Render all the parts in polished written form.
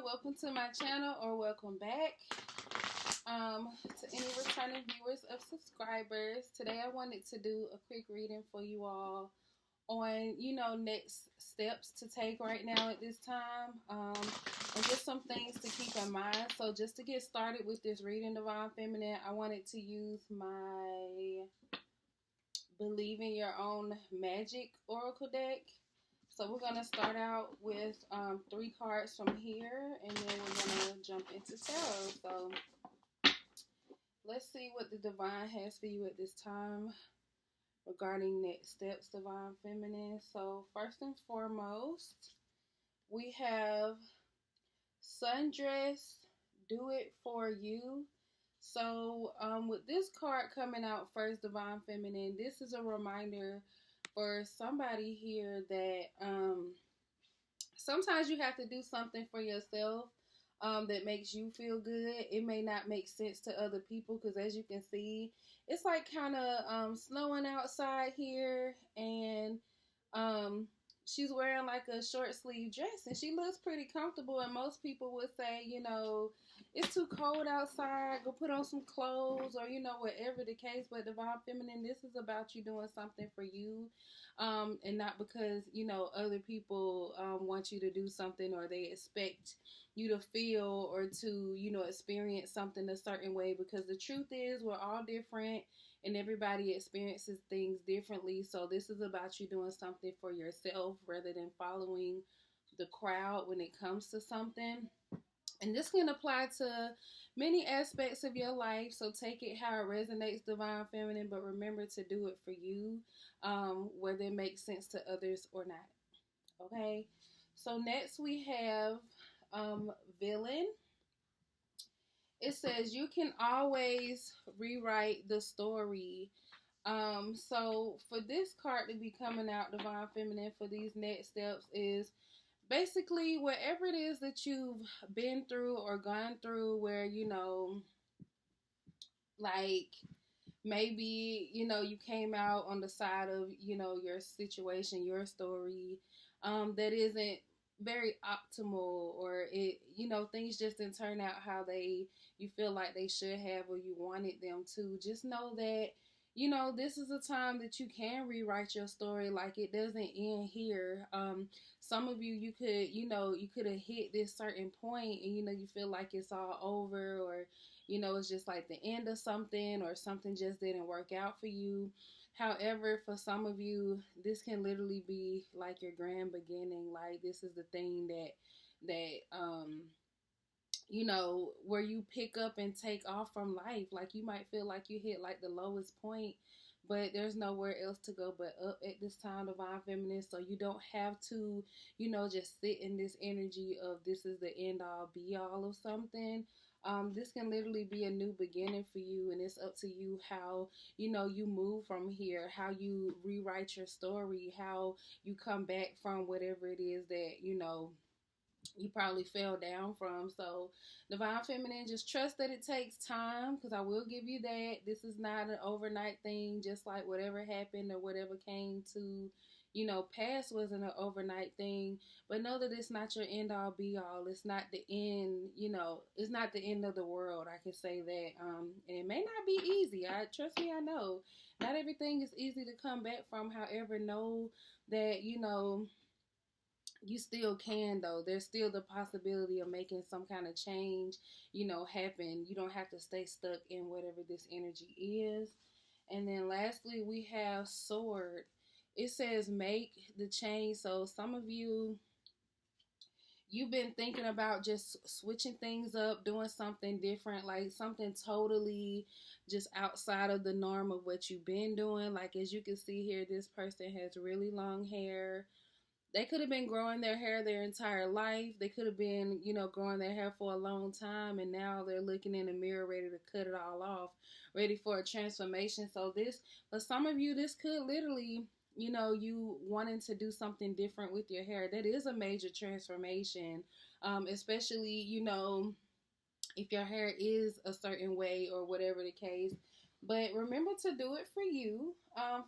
welcome to my channel or welcome back to any returning viewers of subscribers. Today I wanted to do a quick reading for you all on, next steps to take right now at this time, and just some things to keep in mind. So just to get started with this reading, Divine Feminine, I wanted to use my Believe in Your Own Magic Oracle deck. So we're going to start out with 3 cards from here, and then we're going to jump into tarot. So let's see what the Divine has for you at this time regarding next steps, Divine Feminine. So first and foremost, we have Sundress, Do It For You. So with this card coming out first, Divine Feminine, this is a reminder for somebody here that sometimes you have to do something for yourself that makes you feel good. It may not make sense to other people because, as you can see, it's like kind of snowing outside here, and she's wearing like a short sleeve dress, and she looks pretty comfortable. And most people would say, it's too cold outside, go put on some clothes, or whatever the case. But Divine Feminine, this is about you doing something for you, and not because other people want you to do something, or they expect you to feel or to experience something a certain way. Because the truth is, we're all different and everybody experiences things differently. So this is about you doing something for yourself rather than following the crowd when it comes to something. And this can apply to many aspects of your life. So take it how it resonates, Divine Feminine, but remember to do it for you, whether it makes sense to others or not. Okay. So next we have Villain. It says you can always rewrite the story. So for this card to be coming out, Divine Feminine, for these next steps is basically whatever it is that you've been through or gone through, where like maybe you came out on the side of your situation, your story, that isn't very optimal, or things just didn't turn out how you feel like they should have, or you wanted them to. Just know that this is a time that you can rewrite your story. Like, it doesn't end here. Some of you could have hit this certain point, and you feel like it's all over, or it's just like the end of something, or something just didn't work out for you. However, for some of you, this can literally be like your grand beginning. Like, this is the thing where you pick up and take off from life. Like, you might feel like you hit like the lowest point, but there's nowhere else to go but up at this time, Divine Feminine. So you don't have to, just sit in this energy of this is the end all be all of something. This can literally be a new beginning for you, and it's up to you how you move from here, how you rewrite your story, how you come back from whatever it is that you probably fell down from. So Divine Feminine, just trust that it takes time, because I will give you that. This is not an overnight thing, just like whatever happened or whatever came to past wasn't an overnight thing. But know that it's not your end all be all. It's not the end, it's not the end of the world. I can say that. And it may not be easy. Trust me, I know not everything is easy to come back from. However, know that you still can, though. There's still the possibility of making some kind of change, happen. You don't have to stay stuck in whatever this energy is. And then lastly, we have Sword. It says make the change. So some of you've been thinking about just switching things up, doing something different, like something totally just outside of the norm of what you've been doing. Like, as you can see here, this person has really long hair. They could have been growing their hair their entire life. They could have been, growing their hair for a long time, and now they're looking in the mirror ready to cut it all off, ready for a transformation. So this, for some of you, this could literally, you wanting to do something different with your hair. That is a major transformation, especially, if your hair is a certain way or whatever the case. But remember to do it for you,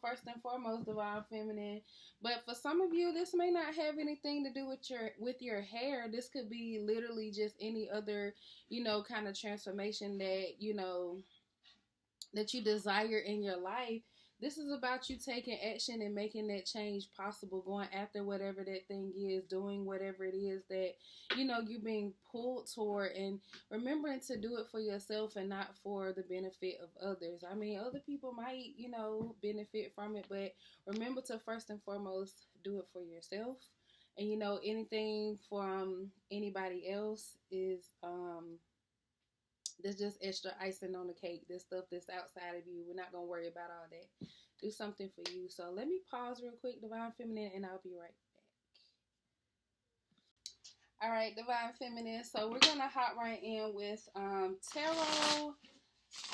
first and foremost, divine feminine. But for some of you, this may not have anything to do with your hair. This could be literally just any other, kind of transformation that that you desire in your life. This is about you taking action and making that change possible, going after whatever that thing is, doing whatever it is that you're being pulled toward, and remembering to do it for yourself and not for the benefit of others. I mean, other people might benefit from it, but remember to first and foremost do it for yourself. And anything from anybody else is there's just extra icing on the cake. This stuff that's outside of you, we're not going to worry about all that. Do something for you. So let me pause real quick, Divine Feminine, and I'll be right back. All right, Divine Feminine. So we're going to hop right in with Tarot.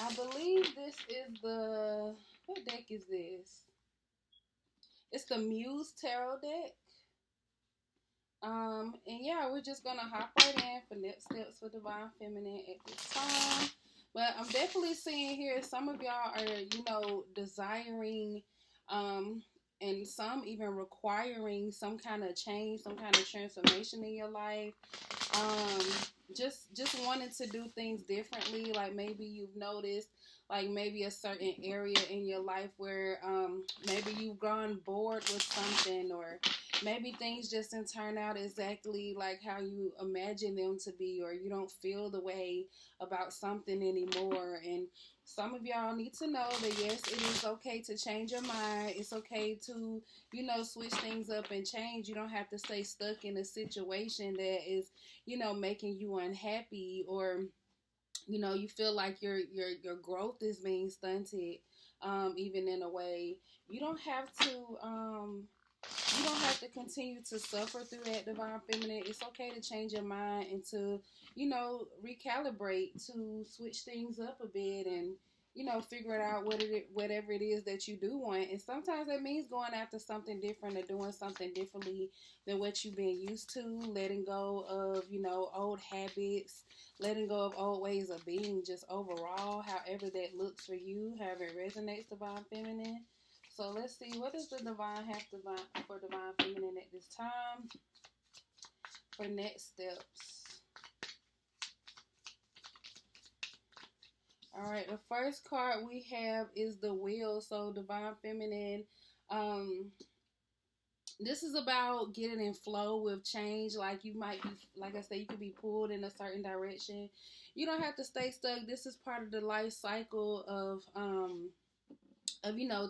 I believe this is what deck is this? It's the Muse Tarot deck. And yeah, we're just gonna hop right in for next steps for Divine Feminine at this time. But I'm definitely seeing here some of y'all are, desiring, and some even requiring some kind of change, some kind of transformation in your life. Just wanting to do things differently. Like maybe you've noticed, like maybe a certain area in your life where maybe you've gone bored with something, or maybe things just didn't turn out exactly like how you imagine them to be, or you don't feel the way about something anymore. And some of y'all need to know that yes, it is okay to change your mind. It's okay to, switch things up and change. You don't have to stay stuck in a situation that is, making you unhappy, or you feel like your growth is being stunted, even in a way. You don't have to continue to suffer through that, Divine Feminine. It's okay to change your mind and to, recalibrate, to switch things up a bit, and figure it out whatever it is that you do want. And sometimes that means going after something different or doing something differently than what you've been used to, letting go of, old habits, letting go of old ways of being, just overall, however that looks for you, however it resonates, Divine Feminine. So let's see, what does the Divine have for Divine Feminine at this time for next steps? All right, the first card we have is the Wheel. So Divine Feminine, this is about getting in flow with change. Like you might be, like I said, you could be pulled in a certain direction. You don't have to stay stuck. This is part of the life cycle of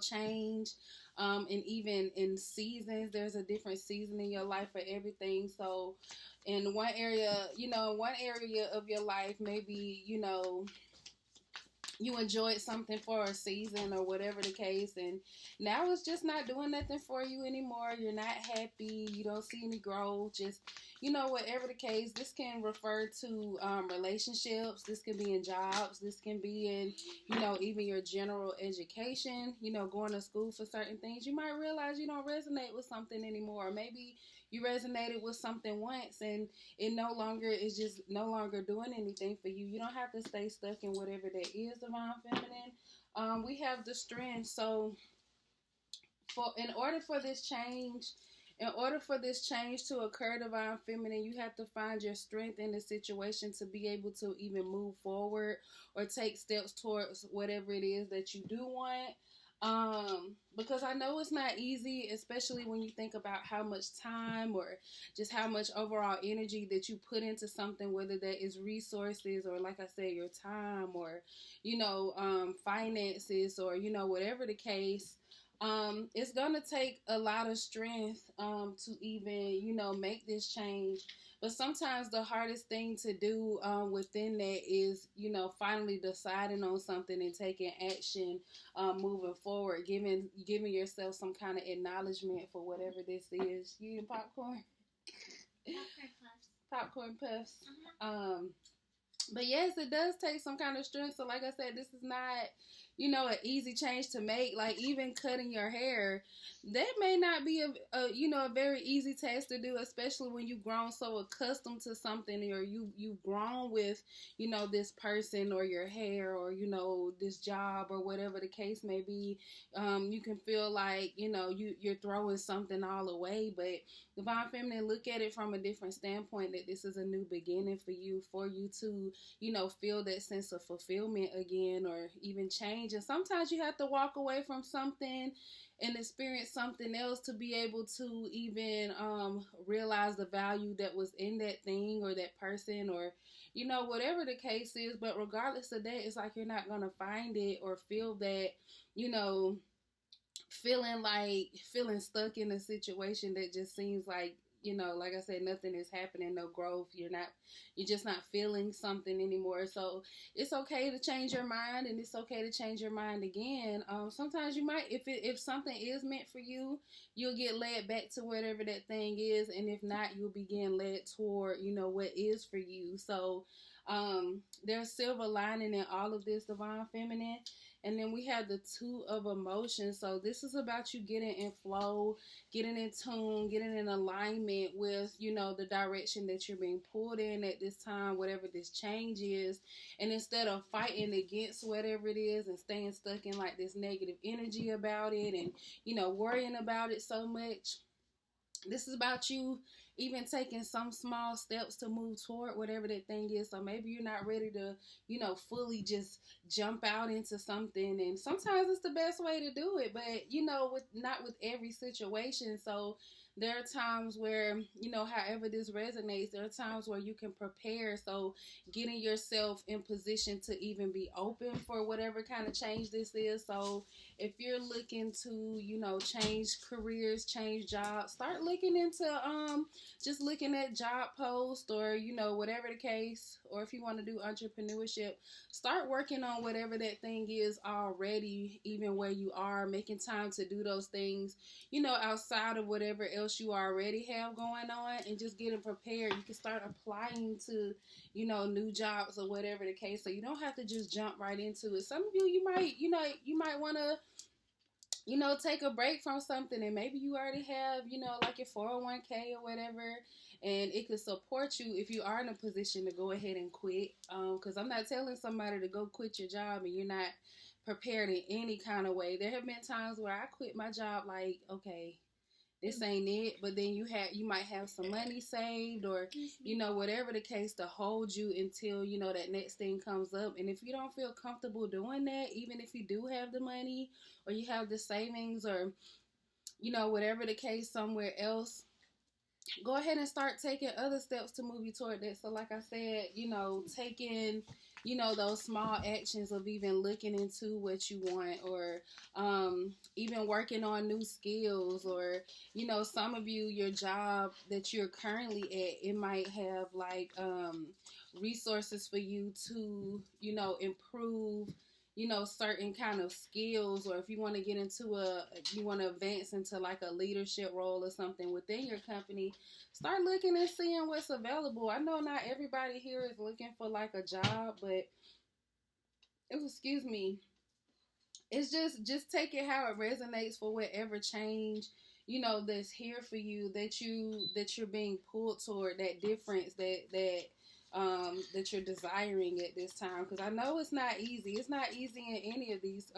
change, and even in seasons. There's a different season in your life for everything. So in one area of your life, maybe you enjoyed something for a season or whatever the case, and now it's just not doing nothing for you anymore. You're not happy, you don't see any growth, just whatever the case. This can refer to relationships, this can be in jobs, this can be in even your general education, going to school for certain things. You might realize you don't resonate with something anymore. Maybe you resonated with something once and it is just no longer doing anything for you. You don't have to stay stuck in whatever that is, Divine Feminine. We have the Strength. So in order for this change to occur, Divine Feminine, you have to find your strength in the situation to be able to even move forward or take steps towards whatever it is that you do want. Because I know it's not easy, especially when you think about how much time or just how much overall energy that you put into something, whether that is resources or, like I said, your time, or finances, or whatever the case. It's gonna take a lot of strength to even make this change. But sometimes the hardest thing to do within that is finally deciding on something and taking action, moving forward, giving yourself some kind of acknowledgement for whatever this is. You eating popcorn? Popcorn puffs. But yes, it does take some kind of strength. So like I said, this is not an easy change to make. Like even cutting your hair, that may not be a very easy task to do, especially when you've grown so accustomed to something, or you've grown with this person or your hair, or this job, or whatever the case may be. You can feel like you're throwing something all away, but Divine Feminine look at it from a different standpoint, that this is a new beginning for you to feel that sense of fulfillment again, or even change. And sometimes you have to walk away from something and experience something else to be able to even realize the value that was in that thing or that person, or whatever the case is. But regardless of that, it's like you're not going to find it or feel that, you know, feeling stuck in a situation that just seems like, like I said, nothing is happening, no growth. You're just not feeling something anymore. So it's okay to change your mind, and it's okay to change your mind again. Sometimes you might, if something is meant for you, you'll get led back to whatever that thing is, and if not, you'll begin led toward what is for you. So there's silver lining in all of this, Divine Feminine. And then we have the two of emotions. So this is about you getting in flow, getting in tune, getting in alignment with, the direction that you're being pulled in at this time, whatever this change is. And instead of fighting against whatever it is and staying stuck in like this negative energy about it, and, worrying about it so much, this is about you even taking some small steps to move toward whatever that thing is. So maybe you're not ready to, fully just jump out into something. And sometimes it's the best way to do it, but, not with every situation. So there are times where, however this resonates, there are times where you can prepare. So getting yourself in position to even be open for whatever kind of change this is. So if you're looking to, change careers, change jobs, start looking into just looking at job posts, or whatever the case. Or if you want to do entrepreneurship, start working on whatever that thing is already, even where you are, making time to do those things, outside of whatever else you already have going on, and just getting prepared. You can start applying to new jobs or whatever the case, so you don't have to just jump right into it. Some of you might want to take a break from something, and maybe you already have, like your 401k or whatever, and it could support you if you are in a position to go ahead and quit. Because I'm not telling somebody to go quit your job and you're not prepared in any kind of way. There have been times where I quit my job like, okay, this ain't it. But then you might have some money saved, or whatever the case, to hold you until that next thing comes up. And if you don't feel comfortable doing that, even if you do have the money or you have the savings, or whatever the case, somewhere else, go ahead and start taking other steps to move you toward that. So like I said, taking those small actions of even looking into what you want, or even working on new skills, or some of you, your job that you're currently at, it might have like resources for you to improve certain kind of skills. Or if you want to get into you want to advance into like a leadership role or something within your company, start looking and seeing what's available. I know not everybody here is looking for like a job, but excuse me, it's just take it how it resonates for whatever change that's here for you, that you're being pulled toward, that difference that you're desiring at this time. Because I know it's not easy. It's not easy in any of these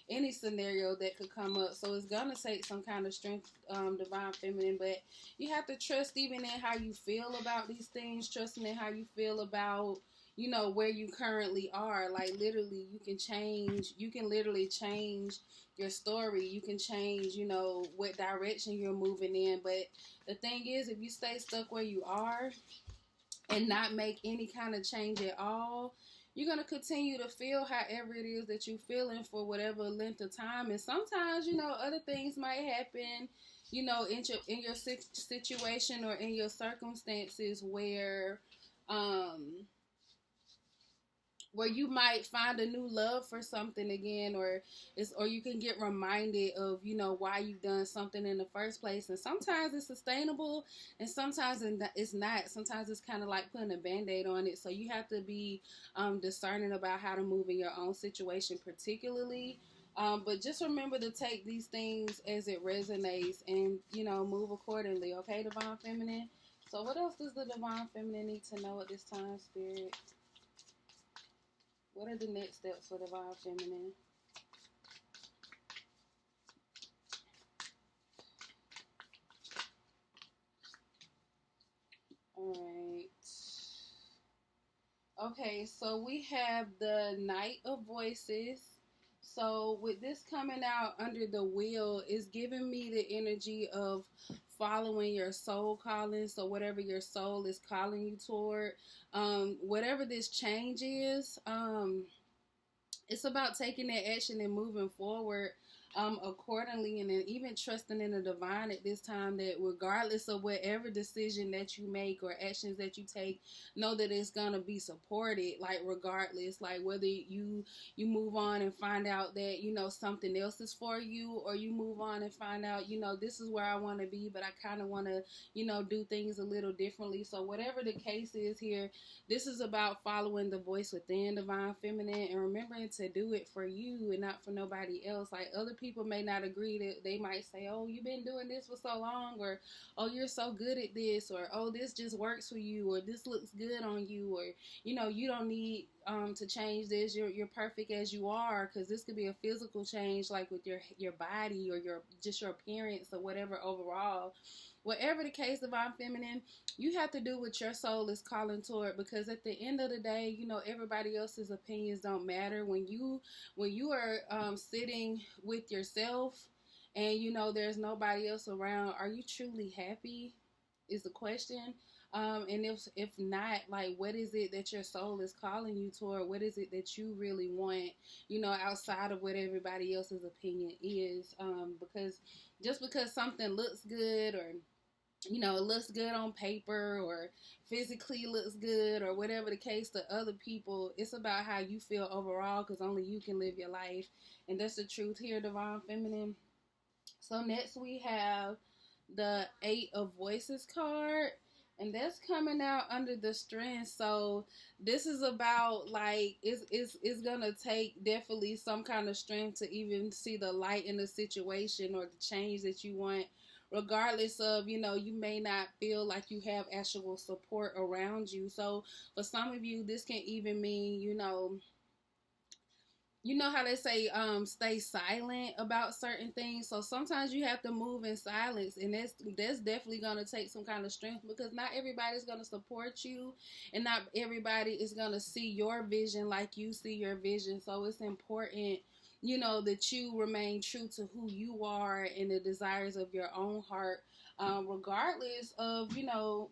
any scenario that could come up. So it's gonna take some kind of strength, Divine Feminine. But you have to trust even in how you feel about these things, trusting in how you feel about where you currently are. Like literally, you can literally change your story. You can change what direction you're moving in. But the thing is, if you stay stuck where you are and not make any kind of change at all, you're going to continue to feel however it is that you're feeling for whatever length of time. And sometimes, other things might happen, in your situation or in your circumstances where where you might find a new love for something again, or you can get reminded of, why you've done something in the first place. And sometimes it's sustainable, and sometimes it's not. Sometimes it's kind of like putting a band-aid on it. So you have to be discerning about how to move in your own situation particularly. But just remember to take these things as it resonates, and move accordingly. Okay, Divine Feminine. So what else does the Divine Feminine need to know at this time, Spirit? What are the next steps for Divine Feminine? Alright. Okay, so we have the Knight of Voices. So with this coming out under the wheel, it's giving me the energy of following your soul calling. So whatever your soul is calling you toward, whatever this change is, it's about taking that action and moving forward accordingly, and then even trusting in the divine at this time, that regardless of whatever decision that you make or actions that you take, know that it's gonna be supported, like regardless, like whether you move on and find out that something else is for you, or you move on and find out this is where I want to be, but I kind of want to do things a little differently. So whatever the case is here, this is about following the voice within, Divine Feminine, and remembering to do it for you and not for nobody else. Like, other people may not agree. That they might say, oh, you've been doing this for so long, or oh, you're so good at this, or oh, this just works for you, or this looks good on you, or you don't need to change this. You're perfect as you are, because this could be a physical change, like with your body, or your appearance, or whatever overall. Whatever the case, Divine Feminine, you have to do what your soul is calling toward, because at the end of the day, everybody else's opinions don't matter. When you are sitting with yourself, and there's nobody else around, are you truly happy, is the question. And if not, like, what is it that your soul is calling you toward? What is it that you really want, outside of what everybody else's opinion is? Because just because something looks good, or it looks good on paper, or physically looks good, or whatever the case to other people, it's about how you feel overall, because only you can live your life. And that's the truth here, Divine Feminine. So next we have the Eight of Voices card, and that's coming out under the Strength. So this is about, like, it's gonna take definitely some kind of strength to even see the light in the situation, or the change that you want, regardless of, you may not feel like you have actual support around you. So for some of you, this can even mean, how they say, stay silent about certain things. So sometimes you have to move in silence, and that's definitely gonna take some kind of strength, because not everybody's gonna support you, and not everybody is gonna see your vision like you see your vision. So it's important, that you remain true to who you are and the desires of your own heart, regardless of,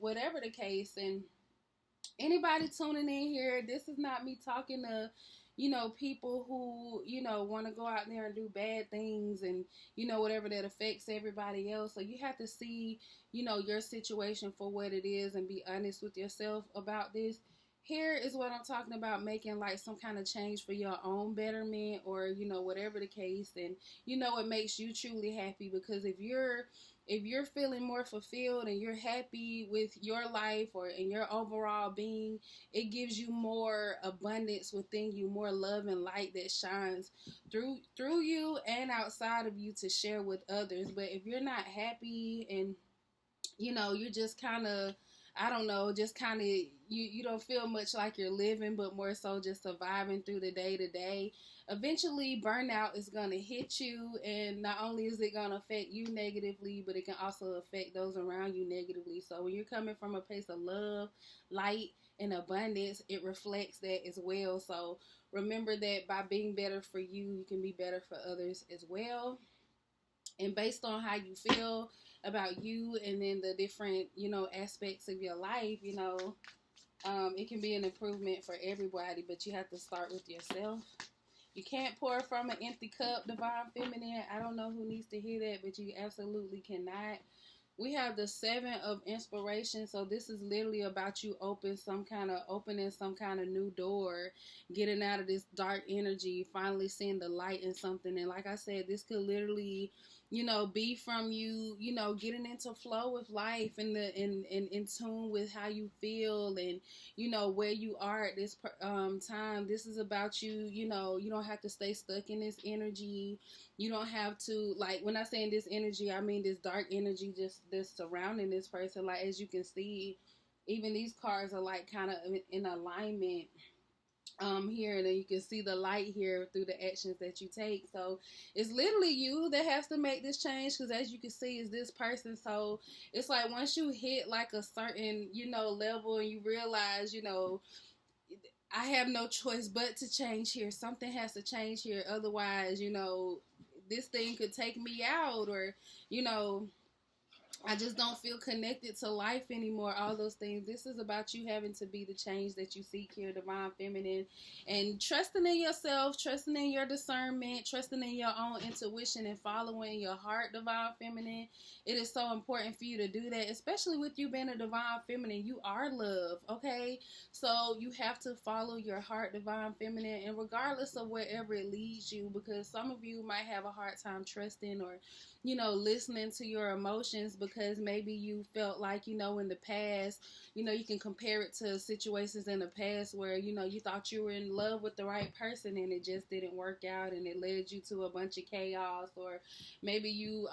whatever the case. And anybody tuning in here, this is not me talking to, people who, want to go out there and do bad things, and, whatever that affects everybody else. So you have to see, your situation for what it is, and be honest with yourself about this. Here is what I'm talking about, making like some kind of change for your own betterment, or, whatever the case. And, it makes you truly happy, because if you're feeling more fulfilled, and you're happy with your life, or in your overall being, it gives you more abundance within you, more love and light that shines through you and outside of you to share with others. But if you're not happy, and you're just kind of, I don't know, just kind of, you don't feel much like you're living, but more so just surviving through the day to day, eventually burnout is going to hit you. And not only is it going to affect you negatively, but it can also affect those around you negatively. So when you're coming from a place of love, light, and abundance, it reflects that as well. So remember that by being better for you, you can be better for others as well. And based on how you feel about you, and then the different, aspects of your life, it can be an improvement for everybody, but you have to start with yourself. You can't pour from an empty cup, Divine Feminine. I don't know who needs to hear that, but you absolutely cannot. We have the Seven of Inspiration. So this is literally about you opening some kind of new door, getting out of this dark energy, finally seeing the light in something. And like I said, this could literally, be from you, getting into flow with life and in tune with how you feel and where you are at this time. This is about you. You don't have to stay stuck in this energy. You don't have to, like, when I say in this energy, I mean this dark energy just that's surrounding this person. Like, as you can see, even these cards are like kind of in alignment here, and then you can see the light here through the actions that you take. So it's literally you that has to make this change, because as you can see, is this person. So it's like once you hit like a certain level, and you realize I have no choice but to change here. Something has to change here. Otherwise, this thing could take me out, or, I just don't feel connected to life anymore. All those things. This is about you having to be the change that you seek here, Divine Feminine, and trusting in yourself, trusting in your discernment, trusting in your own intuition, and following your heart, Divine Feminine. It is so important for you to do that, especially with you being a Divine Feminine. You are love, okay? So you have to follow your heart, Divine Feminine, and regardless of wherever it leads you, because some of you might have a hard time trusting or listening to your emotions, because maybe you felt like, in the past, you can compare it to situations in the past where, you thought you were in love with the right person and it just didn't work out and it led you to a bunch of chaos. Or maybe you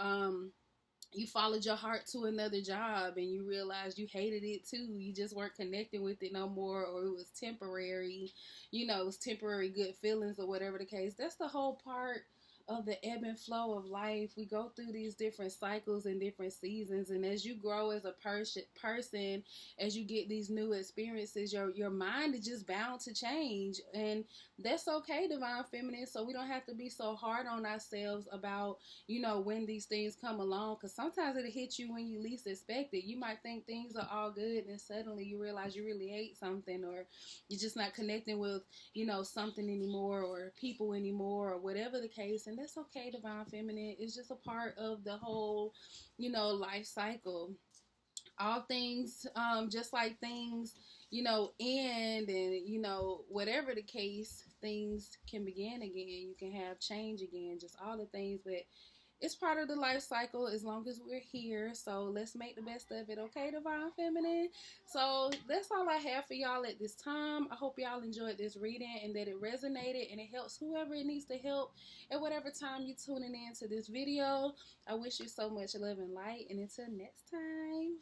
followed your heart to another job and you realized you hated it too. You just weren't connecting with it no more, or it was temporary, it was temporary good feelings or whatever the case. That's the whole part of the ebb and flow of life. We go through these different cycles and different seasons, and as you grow as a person, as you get these new experiences, your mind is just bound to change, and that's okay, Divine Feminine. So we don't have to be so hard on ourselves about when these things come along, because sometimes it'll hit you when you least expect it. You might think things are all good, and suddenly you realize you really hate something, or you're just not connecting with something anymore, or people anymore, or whatever the case. And that's okay, Divine Feminine. It's just a part of the whole, life cycle. All things, just like things, end, and, whatever the case, things can begin again. You can have change again, just all the things. But it's part of the life cycle as long as we're here. So let's make the best of it, okay, Divine Feminine? So that's all I have for y'all at this time. I hope y'all enjoyed this reading and that it resonated and it helps whoever it needs to help at whatever time you're tuning in to this video. I wish you so much love and light, and until next time.